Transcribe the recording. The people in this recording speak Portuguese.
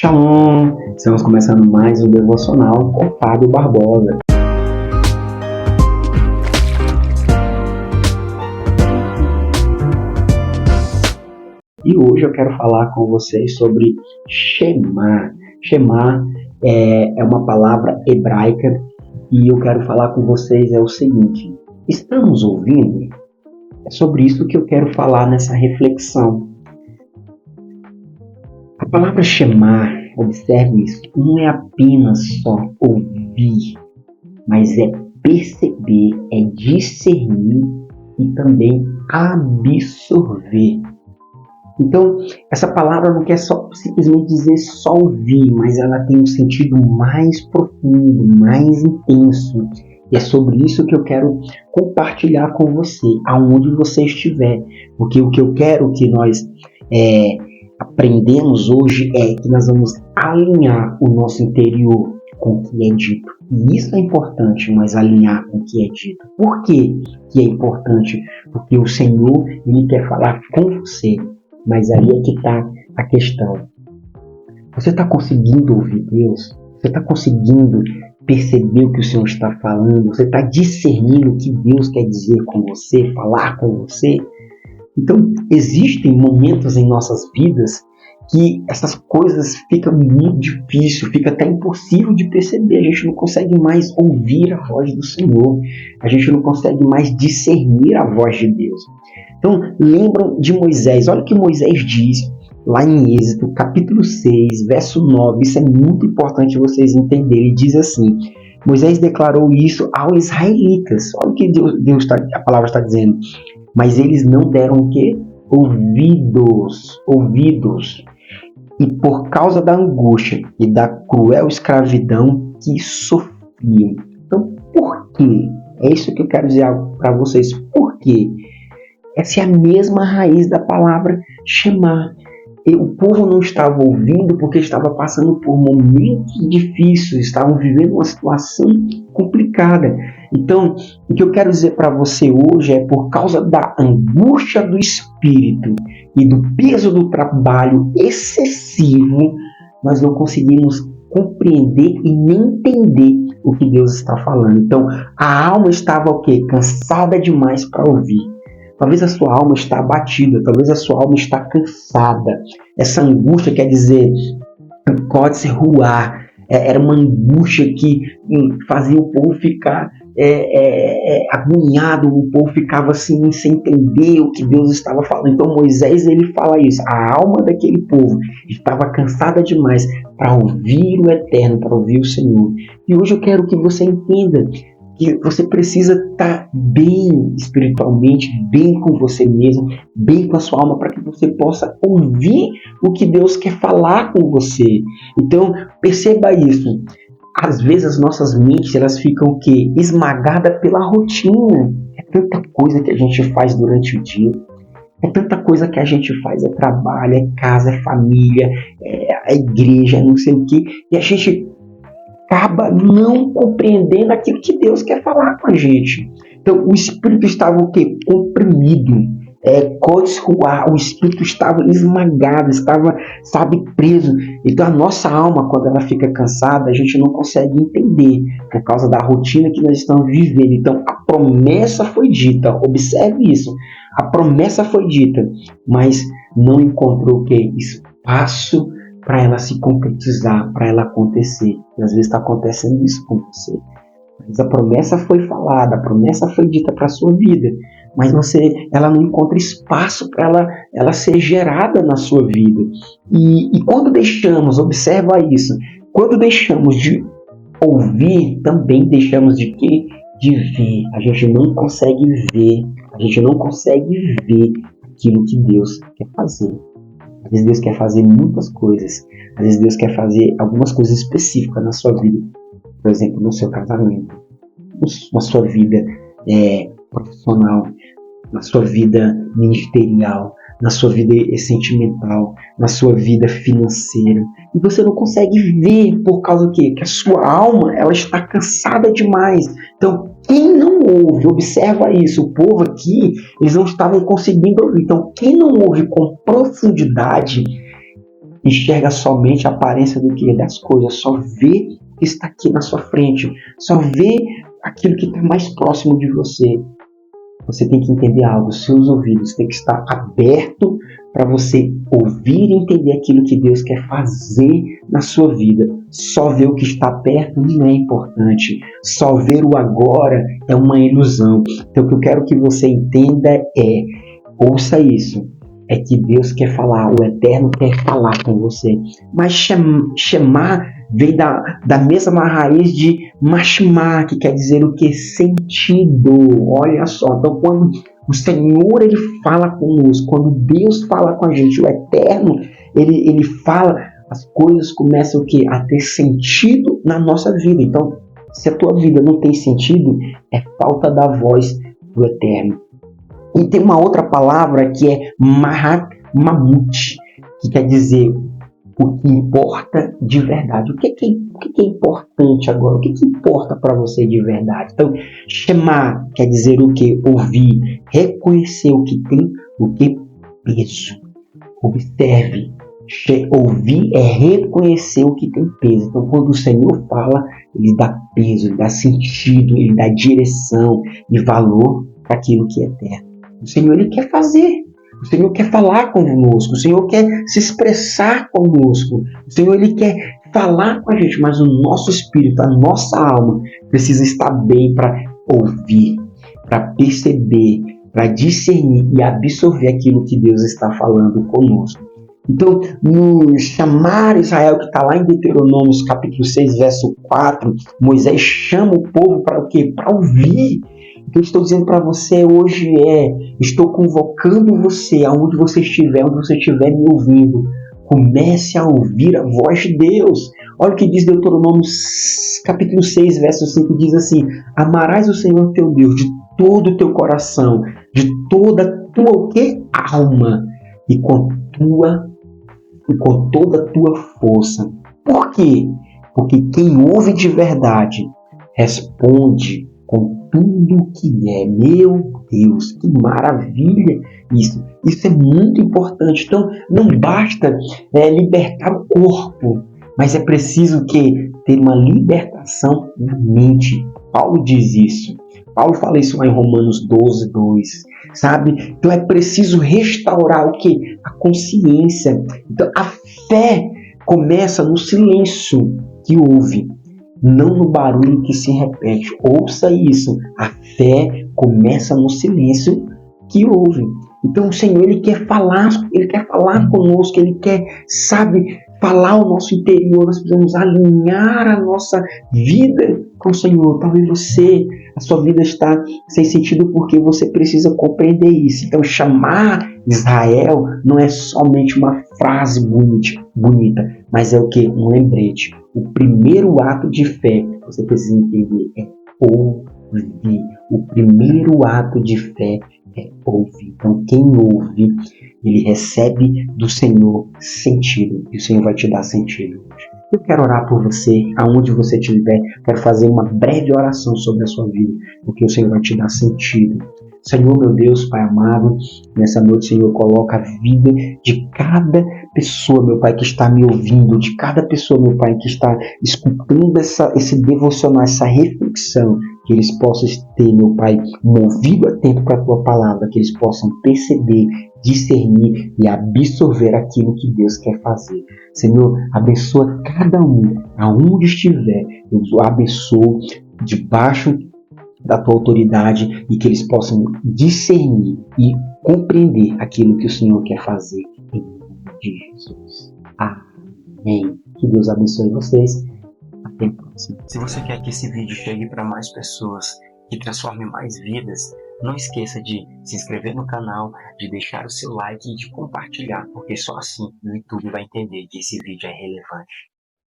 Shalom! Estamos começando mais um devocional com Fábio Barbosa. E hoje eu quero falar com vocês sobre Shema. Shema é uma palavra hebraica e eu quero falar com vocês o seguinte: estamos ouvindo? É sobre isso que eu quero falar nessa reflexão. A palavra Shema, observe isso, não é apenas só ouvir, mas é perceber, é discernir e também absorver. Então, essa palavra não quer só simplesmente dizer só ouvir, mas ela tem um sentido mais profundo, mais intenso. E é sobre isso que eu quero compartilhar com você, aonde você estiver. Porque o que eu quero que nós aprendemos hoje é que nós vamos alinhar o nosso interior com o que é dito. E isso é importante, mas alinhar com o que é dito. Por que é importante? Porque o Senhor, Ele quer falar com você. Mas aí é que está a questão. Você está conseguindo ouvir Deus? Você está conseguindo perceber o que o Senhor está falando? Você está discernindo o que Deus quer dizer com você, falar com você? Então, existem momentos em nossas vidas que essas coisas ficam muito difíceis, fica até impossível de perceber. A gente não consegue mais ouvir a voz do Senhor. A gente não consegue mais discernir a voz de Deus. Então, lembram de Moisés. Olha o que Moisés diz lá em Êxodo, capítulo 6, verso 9. Isso é muito importante vocês entenderem. Ele diz assim: Moisés declarou isso aos israelitas. Olha o que a palavra está dizendo. Mas eles não deram o quê? Ouvidos. E por causa da angústia e da cruel escravidão que sofriam. Então, por quê? É isso que eu quero dizer para vocês. Por quê? Essa é a mesma raiz da palavra Shema. O povo não estava ouvindo porque estava passando por momentos difíceis, estavam vivendo uma situação complicada. Então, o que eu quero dizer para você hoje é por causa da angústia do espírito e do peso do trabalho excessivo, nós não conseguimos compreender e nem entender o que Deus está falando. Então, a alma estava o quê? Cansada demais para ouvir. Talvez a sua alma está abatida, talvez a sua alma está cansada. Essa angústia quer dizer, pode ser ruar. Era uma angústia que fazia o povo ficar agoniado, o povo ficava assim, sem entender o que Deus estava falando. Então Moisés, ele fala isso, a alma daquele povo estava cansada demais para ouvir o Eterno, para ouvir o Senhor. E hoje eu quero que você entenda que você precisa estar bem espiritualmente, bem com você mesmo, bem com a sua alma, para que você possa ouvir o que Deus quer falar com você. Então, perceba isso. Às vezes as nossas mentes, elas ficam o quê? Esmagadas pela rotina. É tanta coisa que a gente faz durante o dia. É tanta coisa que a gente faz. É trabalho, é casa, é família, é a igreja, não sei o quê. E a gente acaba não compreendendo aquilo que Deus quer falar com a gente. Então, o espírito estava o quê? Comprimido. O espírito estava esmagado, estava, preso. Então, a nossa alma, quando ela fica cansada, a gente não consegue entender, por causa da rotina que nós estamos vivendo. Então, a promessa foi dita, observe isso. A promessa foi dita, mas não encontrou o quê? Espaço para ela se concretizar, para ela acontecer. E às vezes está acontecendo isso com você. Mas a promessa foi falada, a promessa foi dita para a sua vida, mas ela não encontra espaço para ela ser gerada na sua vida. E quando deixamos, observa isso, quando deixamos de ouvir, também deixamos de quê? De ver. A gente não consegue ver, aquilo que Deus quer fazer. Às vezes Deus quer fazer muitas coisas. Às vezes Deus quer fazer algumas coisas específicas na sua vida. Por exemplo, no seu casamento, na sua vida profissional, na sua vida ministerial, na sua vida sentimental, na sua vida financeira. E você não consegue ver por causa do quê? Que a sua alma ela está cansada demais. Então, quem não ouve, observa isso, o povo aqui, eles não estavam conseguindo ouvir. Então, quem não ouve com profundidade, enxerga somente a aparência do que das coisas, só vê o que está aqui na sua frente, só vê aquilo que está mais próximo de você. Você tem que entender algo, seus ouvidos têm que estar abertos para você ouvir e entender aquilo que Deus quer fazer na sua vida. Só ver o que está perto não é importante. Só ver o agora é uma ilusão. Então o que eu quero que você entenda é, ouça isso, é que Deus quer falar, o Eterno quer falar com você. Mas chamar vem da mesma raiz de mashma, que quer dizer o que? Sentido. Olha só, então quando o Senhor ele fala conosco, quando Deus fala com a gente, o Eterno, ele fala, as coisas começam o quê? A ter sentido na nossa vida. Então, se a tua vida não tem sentido, é falta da voz do Eterno. E tem uma outra palavra que é Mahamut, que quer dizer o que importa de verdade. O que é importante agora? O que importa para você de verdade? Então, chamar quer dizer o que? Ouvir, reconhecer o que tem, o que peso. Observe, ouvir é reconhecer o que tem peso. Então, quando o Senhor fala, ele dá peso, ele dá sentido, ele dá direção e valor para aquilo que é eterno. O Senhor ele quer fazer. O Senhor quer falar conosco, o Senhor quer se expressar conosco, o Senhor ele quer falar com a gente, mas o nosso espírito, a nossa alma precisa estar bem para ouvir, para perceber, para discernir e absorver aquilo que Deus está falando conosco. Então, no chamar Israel, que está lá em Deuteronômio, capítulo 6, verso 4, Moisés chama o povo para o quê? Para ouvir. O que eu estou dizendo para você hoje estou convocando você, aonde você estiver, onde você estiver me ouvindo, comece a ouvir a voz de Deus. Olha o que diz Deuteronômio capítulo 6, verso 5, diz assim: amarás o Senhor teu Deus de todo o teu coração, de toda a tua o quê? Alma e com toda a tua força. Por quê? Porque quem ouve de verdade responde com tudo que é. Meu Deus, que maravilha isso. Isso é muito importante. Então, não basta libertar o corpo, mas é preciso ter uma libertação na mente. Paulo diz isso. Paulo fala isso lá em Romanos 12, 2. Sabe? Então é preciso restaurar o que? A consciência. Então a fé começa no silêncio que ouve, não no barulho que se repete. Ouça isso. A fé começa no silêncio que ouve. Então o Senhor ele quer falar conosco, ele quer, sabe, falar o nosso interior. Nós precisamos alinhar a nossa vida com o Senhor. Talvez a sua vida está sem sentido porque você precisa compreender isso. Então chamar Israel não é somente uma frase bonita, mas é o que? Um lembrete. O primeiro ato de fé, você precisa entender, é ouvir. O primeiro ato de fé é ouvir. Então quem ouve, ele recebe do Senhor sentido. E o Senhor vai te dar sentido hoje. Eu quero orar por você, aonde você estiver. Quero fazer uma breve oração sobre a sua vida, porque o Senhor vai te dar sentido. Senhor, meu Deus, Pai amado, nessa noite, Senhor, coloca a vida de cada pessoa, meu Pai, que está me ouvindo, de cada pessoa, meu Pai, que está escutando esse devocional, essa reflexão, que eles possam ter, meu Pai, um ouvido atento para a Tua palavra, que eles possam perceber, discernir e absorver aquilo que Deus quer fazer. Senhor, abençoa cada um, aonde estiver, eu abençoo debaixo da tua autoridade e que eles possam discernir e compreender aquilo que o Senhor quer fazer em nome de Jesus. Amém. Que Deus abençoe vocês. Até a próxima. Se você quer que esse vídeo chegue para mais pessoas e transforme mais vidas, não esqueça de se inscrever no canal, de deixar o seu like e de compartilhar, porque só assim o YouTube vai entender que esse vídeo é relevante.